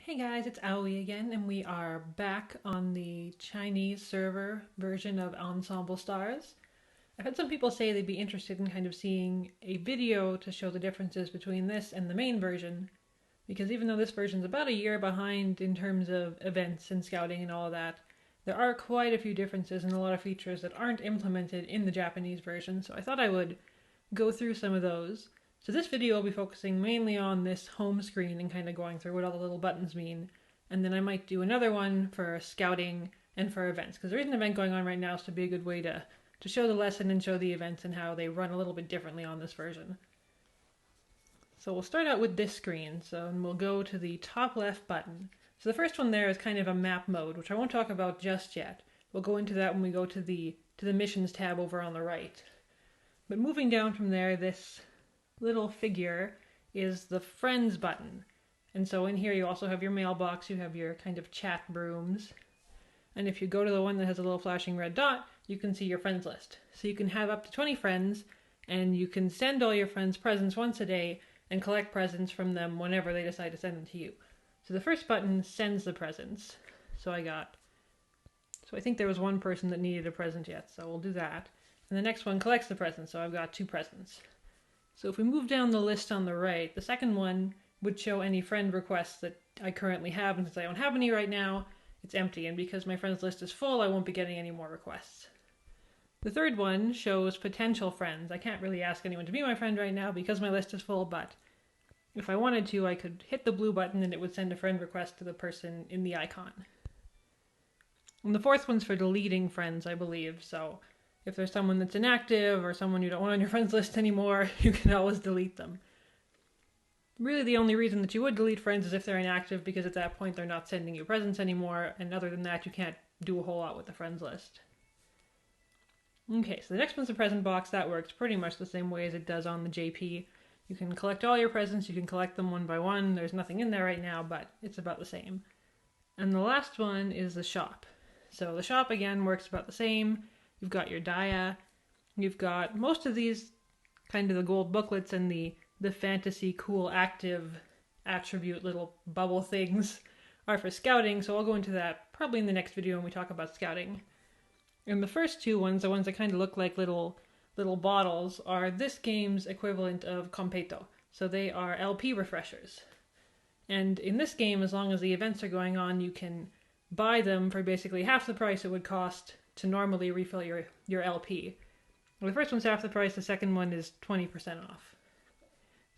Hey guys, it's Aoi again, and we are back on the Chinese server version of Ensemble Stars. I've had some people say they'd be interested in kind of seeing a video to show the differences between this and the main version, because even though this version's about a year behind in terms of events and scouting and all of that, there are quite a few differences and a lot of features that aren't implemented in the Japanese version, so I thought I would go through some of those. So this video will be focusing mainly on this home screen and kind of going through what all the little buttons mean. And then I might do another one for scouting and for events, because there is an event going on right now, so it'd be a good way to show the lesson and show the events and how they run a little bit differently on this version. So we'll start out with this screen, and we'll go to the top left button. So the first one there is kind of a map mode, which I won't talk about just yet. We'll go into that when we go to the missions tab over on the right. But moving down from there, this little figure is the friends button. And so in here you also have your mailbox, you have your kind of chat rooms. And if you go to the one that has a little flashing red dot, you can see your friends list. So you can have up to 20 friends, and you can send all your friends presents once a day and collect presents from them whenever they decide to send them to you. So the first button sends the presents. So I think there was one person that needed a present yet, so we'll do that. And the next one collects the presents, so I've got 2 presents. So if we move down the list on the right, the second one would show any friend requests that I currently have, and since I don't have any right now, it's empty, and because my friends list is full, I won't be getting any more requests. The third one shows potential friends. I can't really ask anyone to be my friend right now because my list is full, but if I wanted to, I could hit the blue button and it would send a friend request to the person in the icon. And the fourth one's for deleting friends, I believe, so if there's someone that's inactive or someone you don't want on your friends list anymore, you can always delete them. Really the only reason that you would delete friends is if they're inactive, because at that point they're not sending you presents anymore, and other than that you can't do a whole lot with the friends list. Okay, so the next one's the present box. That works pretty much the same way as it does on the JP. You can collect all your presents, you can collect them one by one. There's nothing in there right now, but it's about the same. And the last one is the shop. So the shop again works about the same. You've got your dia, you've got most of these kind of the gold booklets and the fantasy cool active attribute little bubble things are for scouting, so I'll go into that probably in the next video when we talk about scouting. And the first 2 ones, the ones that kind of look like little bottles, are this game's equivalent of Competo. So they are LP refreshers. And in this game, as long as the events are going on, you can buy them for basically half the price it would cost to normally refill your LP. Well, the first one's half the price, the second one is 20% off.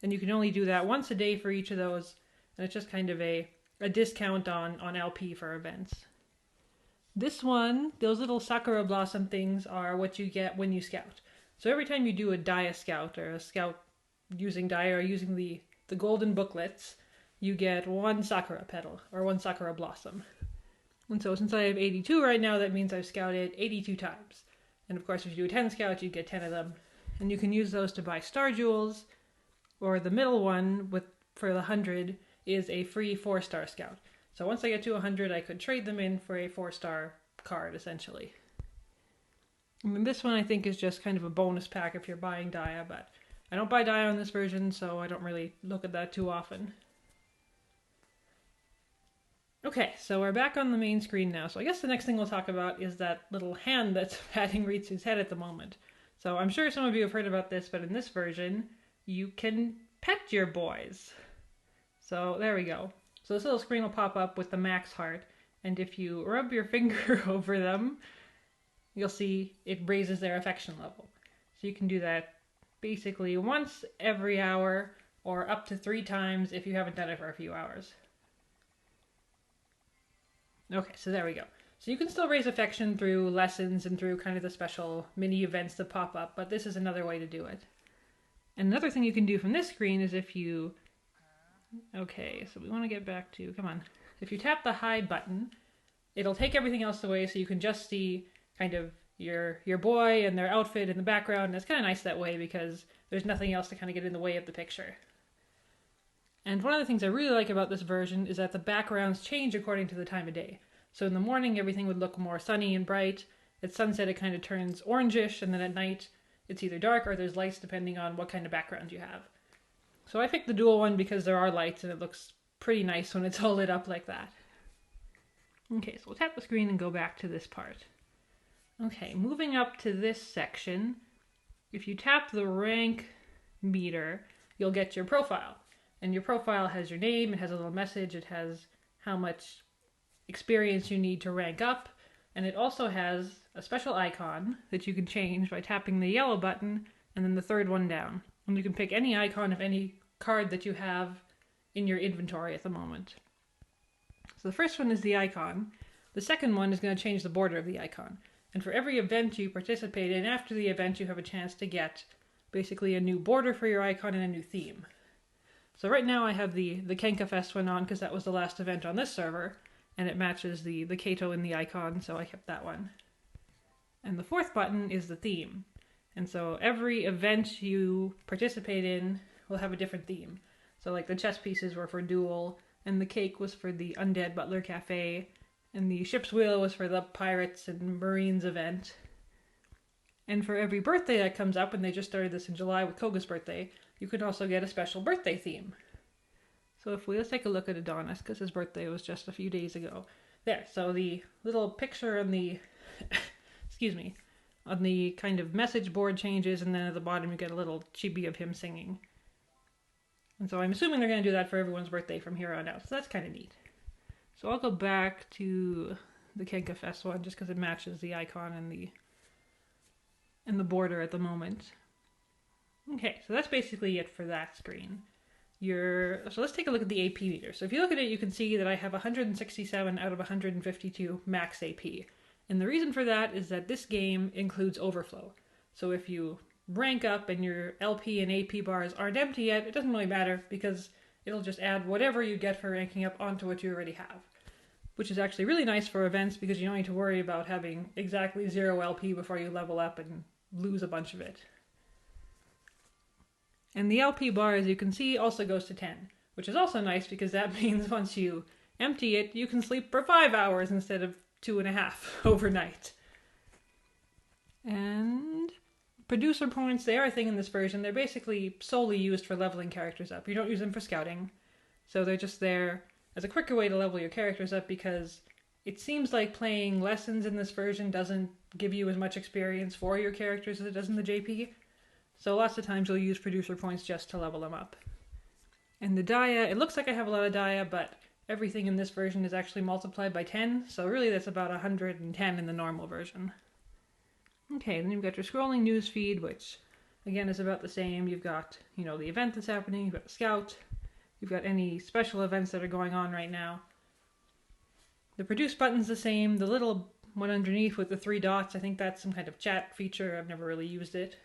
And you can only do that once a day for each of those, and it's just kind of a discount on LP for events. This one, those little Sakura Blossom things are what you get when you scout. So every time you do a dia scout, or a scout using dia or using the golden booklets, you get 1 Sakura petal, or 1 Sakura Blossom. And so since I have 82 right now, that means I've scouted 82 times. And of course, if you do a 10 scout, you get 10 of them. And you can use those to buy star jewels, or the middle one for the 100 is a free 4-star scout. So once I get to 100, I could trade them in for a 4-star card, essentially. And then this one I think is just kind of a bonus pack if you're buying dia, but I don't buy dia on this version, so I don't really look at that too often. Okay, so we're back on the main screen now. So I guess the next thing we'll talk about is that little hand that's patting Ritsu's head at the moment. So I'm sure some of you have heard about this, but in this version, you can pet your boys. So there we go. So this little screen will pop up with the max heart, and if you rub your finger over them, you'll see it raises their affection level. So you can do that basically once every hour, or up to 3 times if you haven't done it for a few hours. Okay, so there we go. So you can still raise affection through lessons and through kind of the special mini events that pop up, but this is another way to do it. And another thing you can do from this screen is if you... Okay, so we want to get back to... Come on. If you tap the hide button, it'll take everything else away so you can just see kind of your boy and their outfit in the background, and it's kind of nice that way because there's nothing else to kind of get in the way of the picture. And one of the things I really like about this version is that the backgrounds change according to the time of day. So in the morning, everything would look more sunny and bright. At sunset, it kind of turns orangish, and then at night, it's either dark or there's lights depending on what kind of background you have. So I picked the dual one because there are lights and it looks pretty nice when it's all lit up like that. Okay, so we'll tap the screen and go back to this part. Okay, moving up to this section, if you tap the rank meter, you'll get your profile. And your profile has your name, it has a little message, it has how much experience you need to rank up, and it also has a special icon that you can change by tapping the yellow button and then the third one down. And you can pick any icon of any card that you have in your inventory at the moment. So the first one is the icon. The second one is going to change the border of the icon. And for every event you participate in after the event, you have a chance to get basically a new border for your icon and a new theme. So right now I have the Kenka Fest one on because that was the last event on this server, and it matches the Kato in the icon, so I kept that one. And the fourth button is the theme. And so every event you participate in will have a different theme. So like the chess pieces were for Duel, and the cake was for the Undead Butler Cafe, and the ship's wheel was for the Pirates and Marines event. And for every birthday that comes up, and they just started this in July with Koga's birthday, you can also get a special birthday theme. So let's take a look at Adonis, because his birthday was just a few days ago. There, so the little picture on the, excuse me, on the kind of message board changes, and then at the bottom you get a little chibi of him singing. And so I'm assuming they're going to do that for everyone's birthday from here on out, so that's kind of neat. So I'll go back to the Kenka Fest one, just because it matches the icon and the border at the moment. Okay, so that's basically it for that screen. So let's take a look at the AP meter. So if you look at it, you can see that I have 167 out of 152 max AP. And the reason for that is that this game includes overflow. So if you rank up and your LP and AP bars aren't empty yet, it doesn't really matter because it'll just add whatever you get for ranking up onto what you already have. Which is actually really nice for events because you don't need to worry about having exactly 0 LP before you level up and lose a bunch of it. And the LP bar, as you can see, also goes to 10, which is also nice because that means once you empty it, you can sleep for 5 hours instead of 2.5 overnight. And producer points, they are a thing in this version. They're basically solely used for leveling characters up. You don't use them for scouting, so they're just there as a quicker way to level your characters up because it seems like playing lessons in this version doesn't give you as much experience for your characters as it does in the JP. So lots of times you'll use producer points just to level them up. And the dia, it looks like I have a lot of dia, but everything in this version is actually multiplied by 10, so really that's about 110 in the normal version. Okay, then you've got your scrolling news feed, which again is about the same. You've got, the event that's happening, you've got the scout, you've got any special events that are going on right now. The produce button's the same. The little one underneath with the 3 dots, I think that's some kind of chat feature. I've never really used it.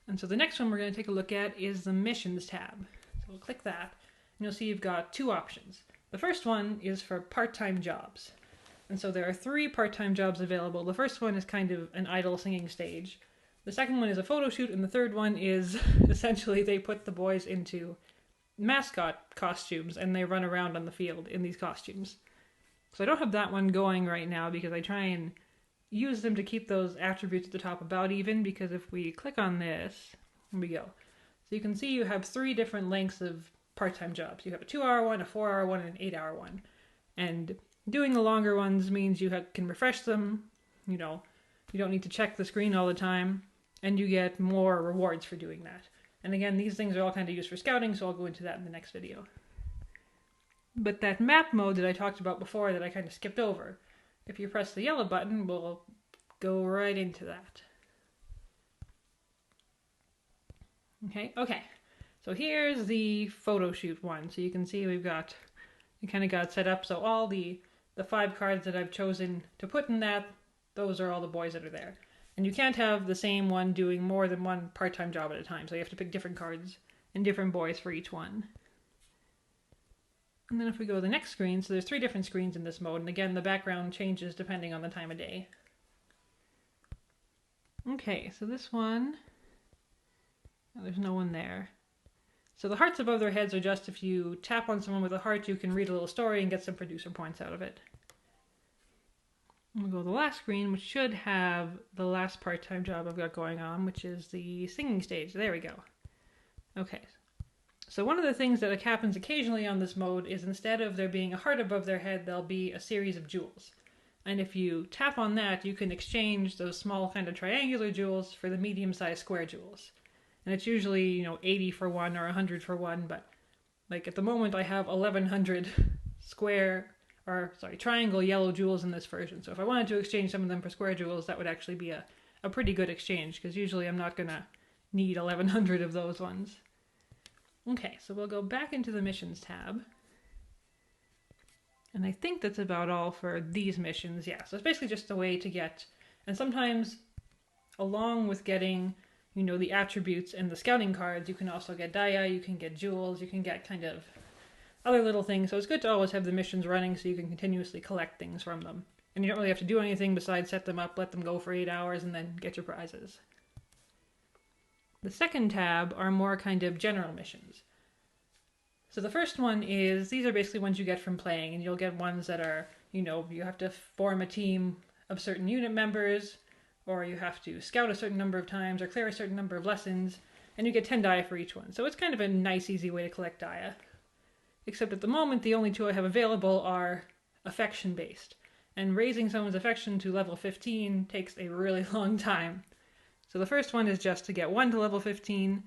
And so the next one we're going to take a look at is the missions tab. So we'll click that, and you'll see you've got 2 options. The first one is for part-time jobs. And so there are 3 part-time jobs available. The first one is kind of an idle singing stage. The second one is a photo shoot, and the third one is essentially they put the boys into mascot costumes and they run around on the field in these costumes. So I don't have that one going right now because I try and use them to keep those attributes at the top about even, because if we click on this, here we go. So you can see you have 3 different lengths of part-time jobs. You have a 2-hour one, a 4-hour one, and an 8-hour one. And doing the longer ones means you can refresh them, you don't need to check the screen all the time, and you get more rewards for doing that. And again, these things are all kind of used for scouting, so I'll go into that in the next video. But that map mode that I talked about before that I kind of skipped over, if you press the yellow button, we'll go right into that. Okay. So here's the photo shoot one. So you can see we kind of got set up. So all the 5 cards that I've chosen to put in that, those are all the boys that are there. And you can't have the same one doing more than one part-time job at a time. So you have to pick different cards and different boys for each one. And then if we go to the next screen, so there's 3 different screens in this mode, and again, the background changes depending on the time of day. Okay, so this one, there's no one there. So the hearts above their heads are just if you tap on someone with a heart, you can read a little story and get some producer points out of it. We'll go to the last screen, which should have the last part-time job I've got going on, which is the singing stage. There we go. Okay. So one of the things that happens occasionally on this mode is instead of there being a heart above their head, there'll be a series of jewels. And if you tap on that, you can exchange those small kind of triangular jewels for the medium-sized square jewels. And it's usually, 80 for one or 100 for one, but like at the moment I have 1100 triangle yellow jewels in this version. So if I wanted to exchange some of them for square jewels, that would actually be a pretty good exchange, because usually I'm not gonna need 1100 of those ones. Okay, so we'll go back into the missions tab. And I think that's about all for these missions. Yeah, so it's basically just a way to get, and sometimes along with getting, the attributes and the scouting cards, you can also get Daya, you can get jewels, you can get kind of other little things. So it's good to always have the missions running so you can continuously collect things from them. And you don't really have to do anything besides set them up, let them go for 8 hours, and then get your prizes. The second tab are more kind of general missions. So the first one is, these are basically ones you get from playing, and you'll get ones that are, you have to form a team of certain unit members, or you have to scout a certain number of times, or clear a certain number of lessons, and you get 10 Daya for each one. So it's kind of a nice, easy way to collect Daya. Except at the moment, the only two I have available are affection-based, and raising someone's affection to level 15 takes a really long time. So the first one is just to get 1 to level 15,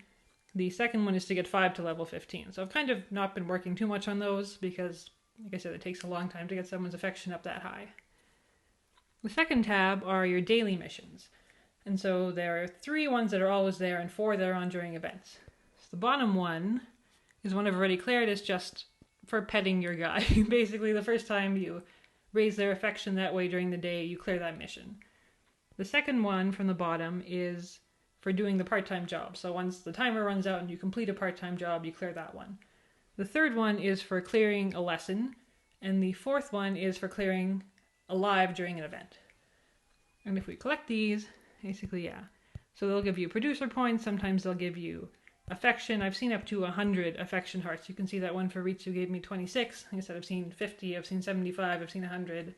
the second one is to get 5 to level 15. So I've kind of not been working too much on those because, like I said, it takes a long time to get someone's affection up that high. The second tab are your daily missions. And so there are 3 ones that are always there and 4 that are on during events. So the bottom one is one I've already cleared. It's just for petting your guy. Basically, the first time you raise their affection that way during the day, you clear that mission. The second one from the bottom is for doing the part-time job. So once the timer runs out and you complete a part-time job, you clear that one. The third one is for clearing a lesson, and the fourth one is for clearing a live during an event. And if we collect these, basically, yeah. So they'll give you producer points, sometimes they'll give you affection. I've seen up to 100 affection hearts. You can see that one for Ritsu gave me 26. Like I said, I've seen 50, I've seen 75, I've seen 100.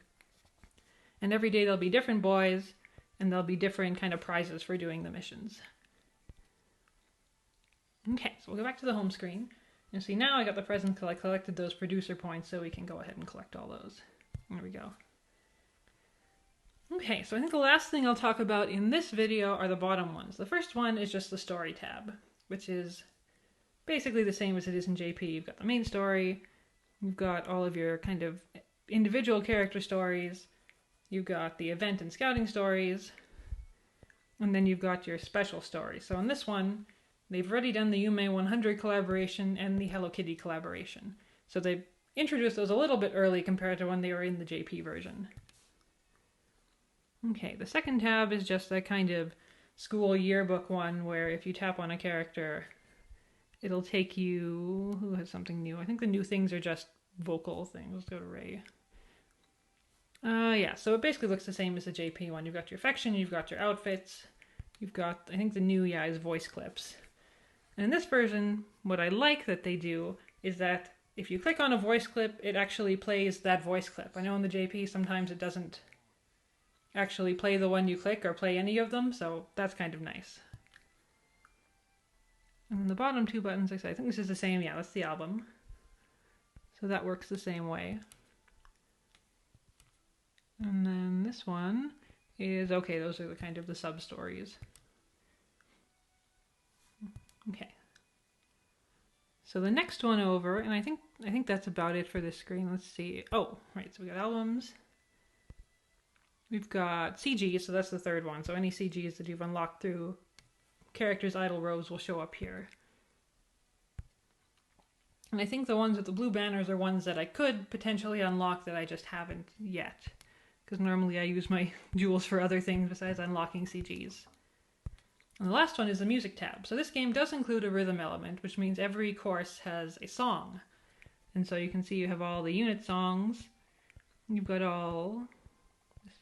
And every day there'll be different boys, and there'll be different kind of prizes for doing the missions. Okay, so we'll go back to the home screen. And see, now I got the presents because I collected those producer points, so we can go ahead and collect all those. There we go. Okay, so I think the last thing I'll talk about in this video are the bottom ones. The first one is just the story tab, which is basically the same as it is in JP. You've got the main story, you've got all of your kind of individual character stories, you've got the event and scouting stories, and then you've got your special stories. So in this one, they've already done the Yume 100 collaboration and the Hello Kitty collaboration. So they've introduced those a little bit early compared to when they were in the JP version. Okay, the second tab is just that kind of school yearbook one where if you tap on a character, it'll take you... Who has something new? I think the new things are just vocal things. Let's go to Ray. Yeah, so it basically looks the same as the JP one. You've got your affection, you've got your outfits, you've got, I think the new, is voice clips. And in this version, what I like that they do is that if you click on a voice clip, it actually plays that voice clip. I know in the JP sometimes it doesn't actually play the one you click or play any of them, so that's kind of nice. And then the bottom 2 buttons, I think this is the same, yeah, that's the album. So that works the same way. And then this one is, okay, those are the kind of the sub-stories. Okay. So the next one over, and I think that's about it for this screen. Let's see. Oh, right, so we got albums. We've got CGs, so that's the third one. So any CGs that you've unlocked through characters' idle rows will show up here. And I think the ones with the blue banners are ones that I could potentially unlock that I just haven't yet. Because normally I use my jewels for other things besides unlocking CGs. And the last one is the music tab. So this game does include a rhythm element, which means every course has a song. And so you can see you have all the unit songs. You've got all...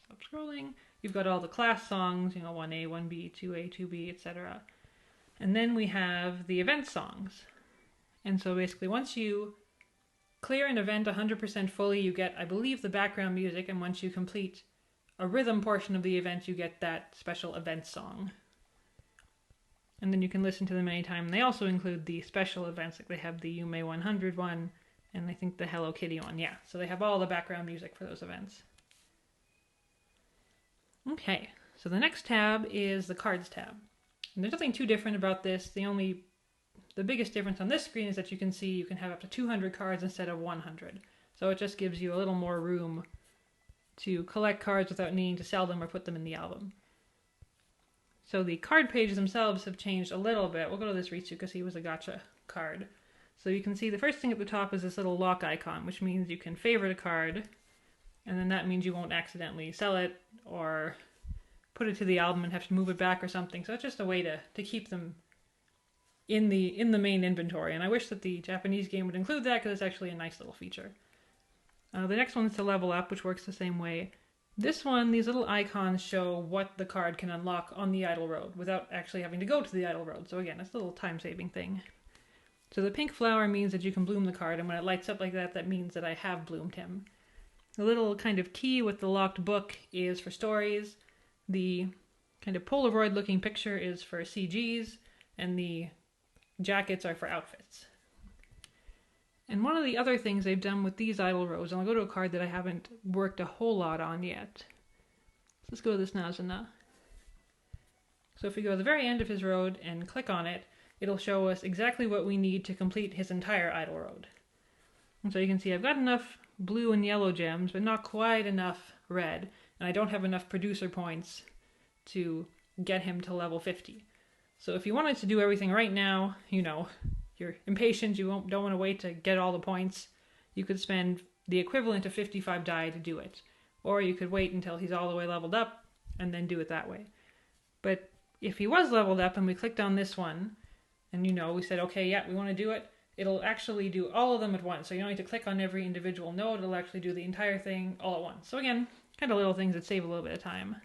Stop scrolling. You've got all the class songs, 1A, 1B, 2A, 2B, etc. And then we have the event songs. And so basically once you clear an event 100% fully, you get, I believe, the background music, and once you complete a rhythm portion of the event, you get that special event song. and then you can listen to them anytime. They also include the special events, like they have the Yume 100 one, and I think the Hello Kitty one, yeah. So they have all the background music for those events. Okay, so the next tab is the cards tab. And there's nothing too different about this. The biggest difference on this screen is that you can see you can have up to 200 cards instead of 100. So it just gives you a little more room to collect cards without needing to sell them or put them in the album. So the card pages themselves have changed a little bit. We'll go to this Ritsu because he was a gacha card. So you can see the first thing at the top is this little lock icon, which means you can favorite a card, and then that means you won't accidentally sell it or put it to the album and have to move it back or something. So it's just a way to keep them in the main inventory. And I wish that the Japanese game would include that because it's actually a nice little feature. The next one is to level up, which works the same way. This one, these little icons show what the card can unlock on the idle road without actually having to go to the idle road. So again, it's a little time-saving thing. So the pink flower means that you can bloom the card, and when it lights up like that, that means that I have bloomed him. The little kind of key with the locked book is for stories. The kind of Polaroid-looking picture is for CGs, and the jackets are for outfits. And one of the other things they've done with these idle rows, and I'll go to a card that I haven't worked a whole lot on yet. Let's go to this Nazuna. So if we go to the very end of his road and click on it, it'll show us exactly what we need to complete his entire idle road. And so you can see I've got enough blue and yellow gems, but not quite enough red, and I don't have enough producer points to get him to level 50. So if you wanted to do everything right now, you know, you're impatient, you don't want to wait to get all the points, you could spend the equivalent of 55 dai to do it. Or you could wait until he's all the way leveled up and then do it that way. But if he was leveled up and we clicked on this one, and you know, we said, okay, yeah, we want to do it, it'll actually do all of them at once. So you don't need to click on every individual node, it'll actually do the entire thing all at once. So again, kind of little things that save a little bit of time.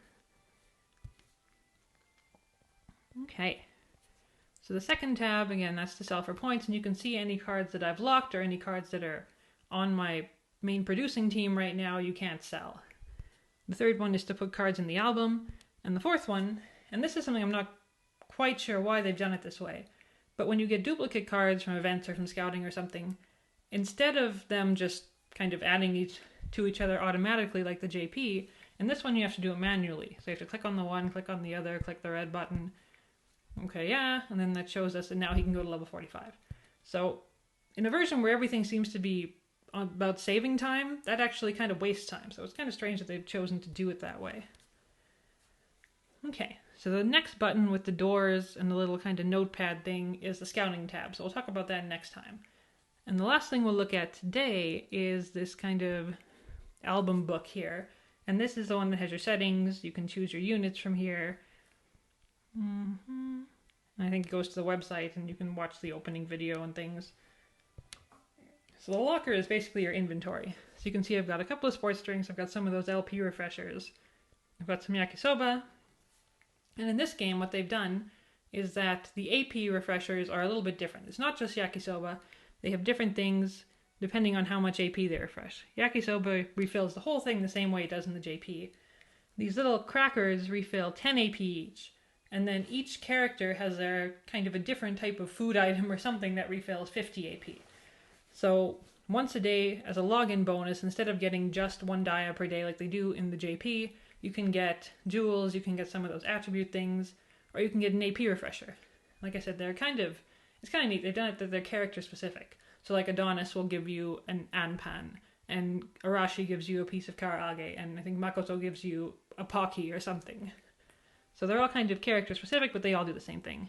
Okay. So the second tab, again, that's to sell for points, and you can see any cards that I've locked or any cards that are on my main producing team right now you can't sell. The third one is to put cards in the album, and the fourth one, and this is something I'm not quite sure why they've done it this way, but when you get duplicate cards from events or from scouting or something, instead of them just kind of adding to each other automatically like the JP, in this one you have to do it manually. So you have to click on the one, click on the other, click the red button. Okay, yeah, and then that shows us, and now he can go to level 45. So in a version where everything seems to be about saving time, that actually kind of wastes time. So it's kind of strange that they've chosen to do it that way. Okay, so the next button with the doors and the little kind of notepad thing is the scouting tab. So we'll talk about that next time. And the last thing we'll look at today is this kind of album book here. And this is the one that has your settings. You can choose your units from here. I think it goes to the website and you can watch the opening video and things. So the locker is basically your inventory. So you can see I've got a couple of sports drinks, I've got some of those LP refreshers, I've got some yakisoba, and in this game what they've done is that the AP refreshers are a little bit different. It's not just yakisoba, they have different things depending on how much AP they refresh. Yakisoba refills the whole thing the same way it does in the JP. These little crackers refill 10 AP each. And then each character has their kind of a different type of food item or something that refills 50 AP. So once a day as a login bonus, instead of getting just 1 dia per day like they do in the JP, you can get jewels, you can get some of those attribute things, or you can get an AP refresher. Like I said, it's kind of neat. They've done it that they're character specific. So like Adonis will give you an Anpan, and Arashi gives you a piece of Karaage, and I think Makoto gives you a Pocky or something. So they're all kind of character specific, but they all do the same thing.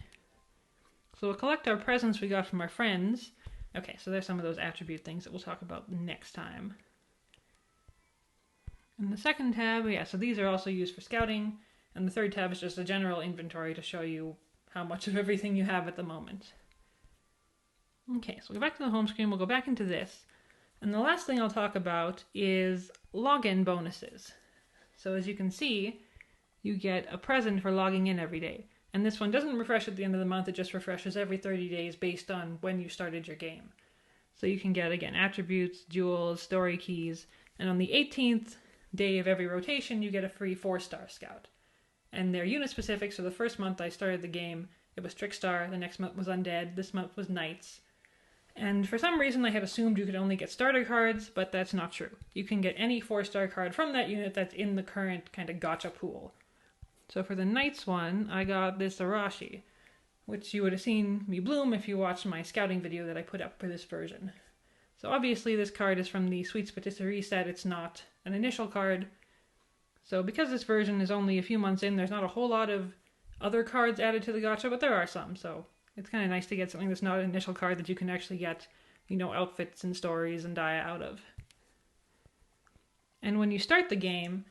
So we'll collect our presents we got from our friends. Okay, so there's some of those attribute things that we'll talk about next time. And the second tab, yeah, so these are also used for scouting. And the third tab is just a general inventory to show you how much of everything you have at the moment. Okay, so we'll go back to the home screen, we'll go back into this. And the last thing I'll talk about is login bonuses. So as you can see, you get a present for logging in every day. And this one doesn't refresh at the end of the month, it just refreshes every 30 days based on when you started your game. So you can get, again, attributes, jewels, story keys, and on the 18th day of every rotation, you get a free 4-star scout. And they're unit specific, so the first month I started the game, it was Trickstar, the next month was Undead, this month was Knights. And for some reason I had assumed you could only get starter cards, but that's not true. You can get any 4-star card from that unit that's in the current kind of gacha pool. So for the Knights one, I got this Arashi, which you would have seen me bloom if you watched my scouting video that I put up for this version. So obviously this card is from the Sweets Patisserie set, it's not an initial card. So because this version is only a few months in, there's not a whole lot of other cards added to the gacha, but there are some, so it's kind of nice to get something that's not an initial card that you can actually get, you know, outfits and stories and Dia out of. And when you start the game,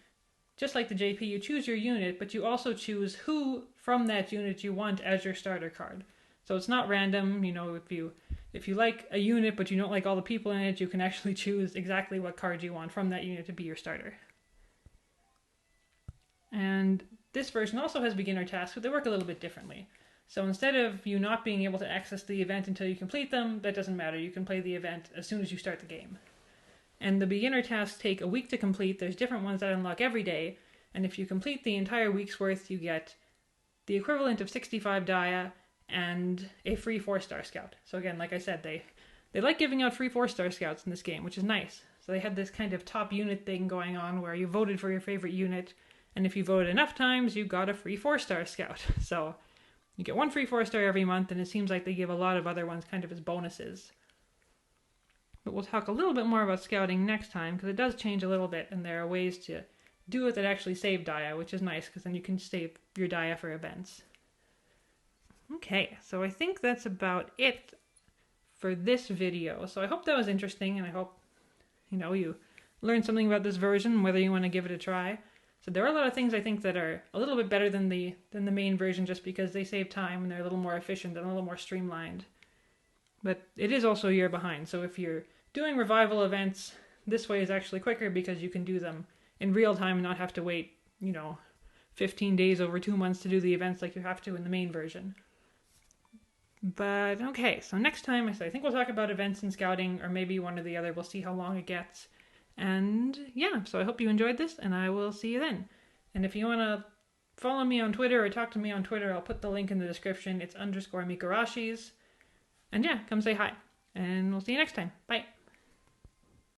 just like the JP, you choose your unit, but you also choose who from that unit you want as your starter card. So it's not random, you know, if you like a unit but you don't like all the people in it, you can actually choose exactly what card you want from that unit to be your starter. And this version also has beginner tasks, but they work a little bit differently. So instead of you not being able to access the event until you complete them, that doesn't matter. You can play the event as soon as you start the game. And the beginner tasks take a week to complete. There's different ones that unlock every day. And if you complete the entire week's worth, you get the equivalent of 65 Dia and a free 4-star scout. So again, like I said, they like giving out free 4-star scouts in this game, which is nice. So they had this kind of top unit thing going on where you voted for your favorite unit, and if you voted enough times, you got a free 4-star scout. So you get one free 4-star every month, and it seems like they give a lot of other ones kind of as bonuses. But we'll talk a little bit more about scouting next time, because it does change a little bit, and there are ways to do it that actually save Dia, which is nice, because then you can save your Dia for events. Okay, so I think that's about it for this video. So I hope that was interesting, and I hope, you know, you learned something about this version, whether you want to give it a try. So there are a lot of things I think that are a little bit better than the main version, just because they save time and they're a little more efficient and a little more streamlined. But it is also a year behind, so if you're doing revival events, this way is actually quicker because you can do them in real time and not have to wait, you know, 15 days over 2 months to do the events like you have to in the main version. But okay, so next time I think we'll talk about events and scouting, or maybe one or the other. We'll see how long it gets. And yeah, so I hope you enjoyed this, and I will see you then. And if you want to follow me on Twitter or talk to me on Twitter, I'll put the link in the description. It's _Mikarashis. And yeah, come say hi. And we'll see you next time. Bye.